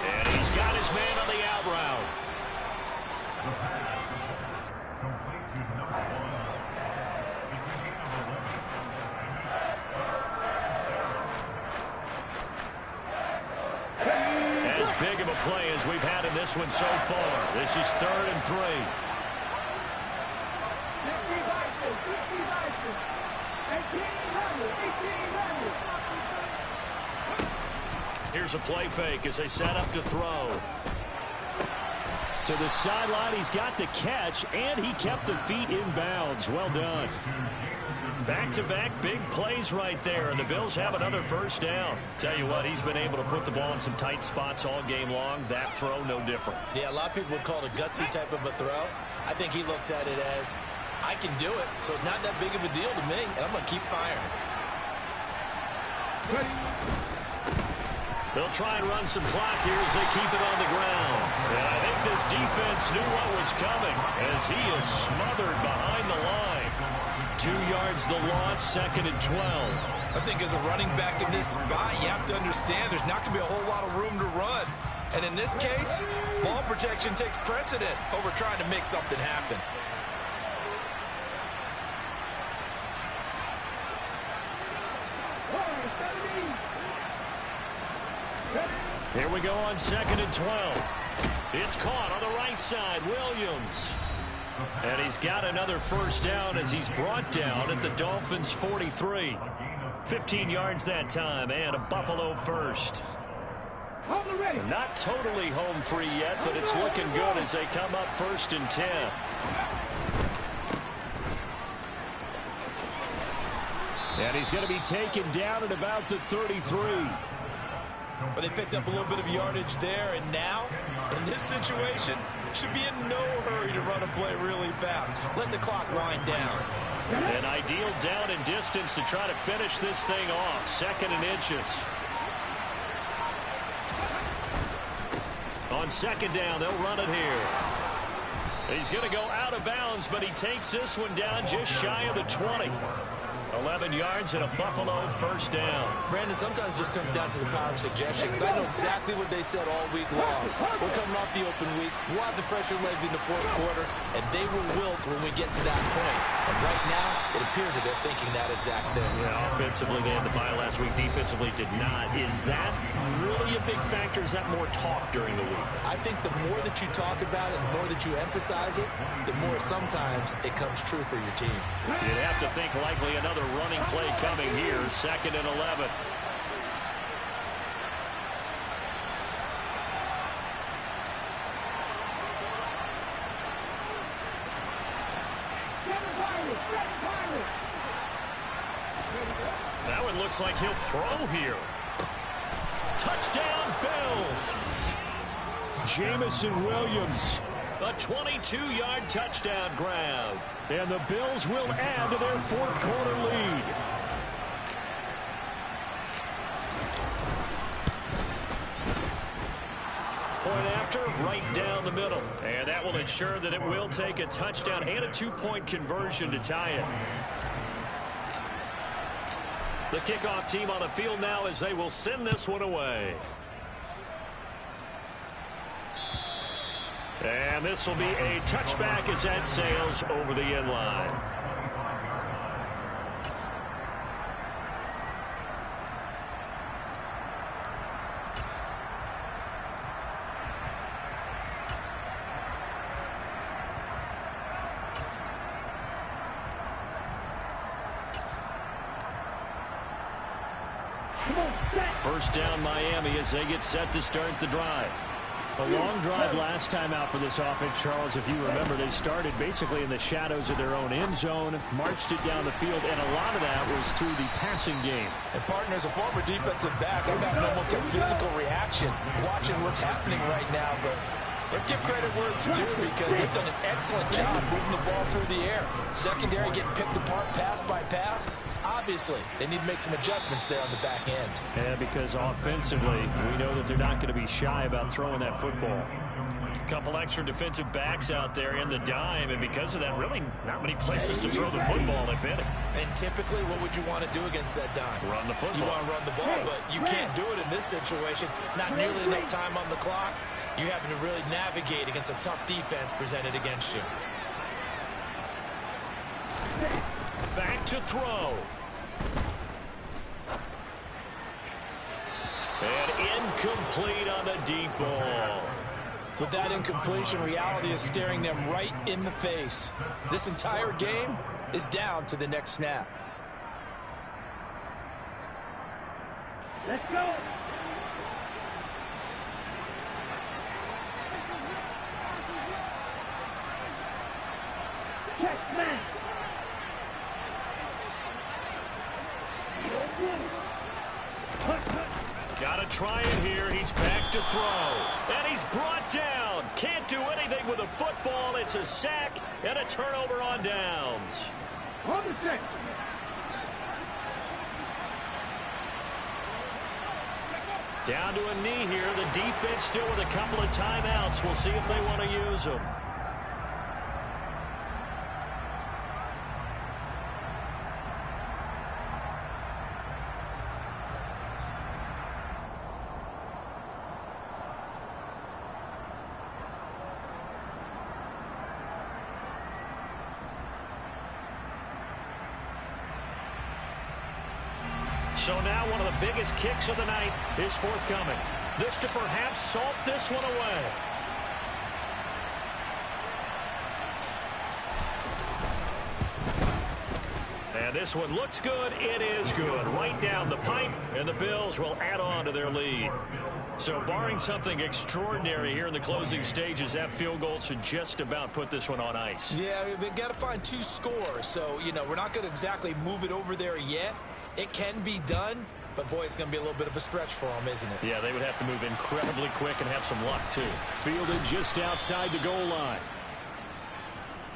Speaker 4: And he's got his man on the out route.
Speaker 8: The pass complete to number 1. It's the game of 11.
Speaker 4: As big of a play as we've had in this one so far. This is 3rd and 3. Here's a play fake as they set up to throw. To the sideline, he's got the catch, and he kept the feet in bounds. Well done. Back-to-back big plays right there, and the Bills have another first down. Tell you what, he's been able to put the ball in some tight spots all game long. That throw, no different.
Speaker 5: Yeah, a lot of people would call it a gutsy type of a throw. I think he looks at it as, I can do it, so it's not that big of a deal to me, and I'm going to keep firing.
Speaker 4: They'll try and run some clock here as they keep it on the ground. And I think this defense knew what was coming as he is smothered behind the line. 2 yards the loss, 2nd and 12.
Speaker 5: I think as a running back in this spot, you have to understand there's not going to be a whole lot of room to run. And in this case, ball protection takes precedent over trying to make something happen.
Speaker 4: Here we go on 2nd and 12. It's caught on the right side, Williams. And he's got another first down as he's brought down at the Dolphins' 43. 15 yards that time, and a Buffalo first. Not totally home free yet, but it's looking good as they come up 1st and 10. And he's going to be taken down at about the 33.
Speaker 5: But they picked up a little bit of yardage there, and now, in this situation, should be in no hurry to run a play really fast. Let the clock wind down.
Speaker 4: An ideal down and distance to try to finish this thing off. 2nd and inches. On 2nd down, they'll run it here. He's going to go out of bounds, but he takes this one down just shy of the 20. 11 yards and a Buffalo first down.
Speaker 5: Brandon, sometimes it just comes down to the power of suggestion, because I know exactly what they said all week long. We're coming off the open week. We'll have the fresher legs in the fourth quarter, and they will wilt when we get to that point. And right now, it appears that they're thinking that exact thing.
Speaker 4: Yeah, offensively, they had the bye last week. Defensively, did not. Is that really a big factor? Is that more talk during the week?
Speaker 5: I think the more that you talk about it, the more that you emphasize it, the more sometimes it comes true for your team.
Speaker 4: You'd have to think likely another running play coming here, 2nd and 11. That one looks like he'll throw here. Touchdown, Bills. Jamison Williams, a 22-yard touchdown grab. And the Bills will add to their 4th quarter lead. Point after, right down the middle. And that will ensure that it will take a touchdown and a 2-point conversion to tie it. The kickoff team on the field now as they will send this one away. And this will be a touchback as that sails over the end line. First down Miami as they get set to start the drive. A long drive last time out for this offense, Charles. If you remember, they started basically in the shadows of their own end zone, marched it down the field, and a lot of that was through the passing game.
Speaker 6: And partner, as a former defensive back, I'm having almost a physical reaction watching what's happening right now. But let's give credit where it's due, because they've done an excellent job moving the ball through the air. Secondary getting picked apart pass by pass. Obviously, they need to make some adjustments there on the back end.
Speaker 4: Yeah, because offensively, we know that they're not going to be shy about throwing that football. A couple extra defensive backs out there in the dime, and because of that, really not many places to throw the football, if any.
Speaker 5: And typically, what would you want to do against that dime?
Speaker 4: Run the football.
Speaker 5: You want to run the ball, but you can't do it in this situation. Not nearly enough time on the clock. You having to really navigate against a tough defense presented against you.
Speaker 4: Back to throw. And incomplete on the deep ball.
Speaker 6: With that incompletion, reality is staring them right in the face. This entire game is down to the next snap.
Speaker 7: Let's go. Check, man.
Speaker 4: Got to try it here. He's back to throw. And he's brought down. Can't do anything with a football. It's a sack and a turnover on downs.
Speaker 7: On the check.
Speaker 4: Down to a knee here. The defense still with a couple of timeouts. We'll see if they want to use them. So now one of the biggest kicks of the night is forthcoming. This to perhaps salt this one away. And this one looks good. It is good. Right down the pipe, and the Bills will add on to their lead. So barring something extraordinary here in the closing stages, that field goal should just about put this one on ice.
Speaker 5: Yeah, we've got to find 2 scores. So, you know, we're not going to exactly move it over there yet. It can be done, but, boy, it's going to be a little bit of a stretch for them, isn't it?
Speaker 4: Yeah, they would have to move incredibly quick and have some luck, too. Fielded just outside the goal line.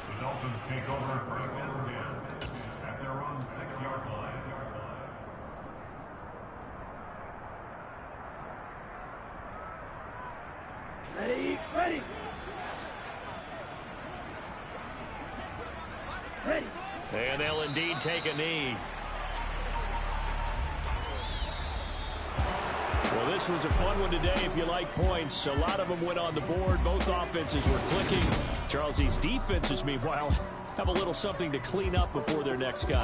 Speaker 8: The Dolphins take over first and 10 at their own 6-yard line.
Speaker 7: Ready, ready. Ready.
Speaker 4: And they'll indeed take a knee. Well, this was a fun one today if you like points. A lot of them went on the board. Both offenses were clicking. Charles, these defenses, meanwhile, have a little something to clean up before their next gun.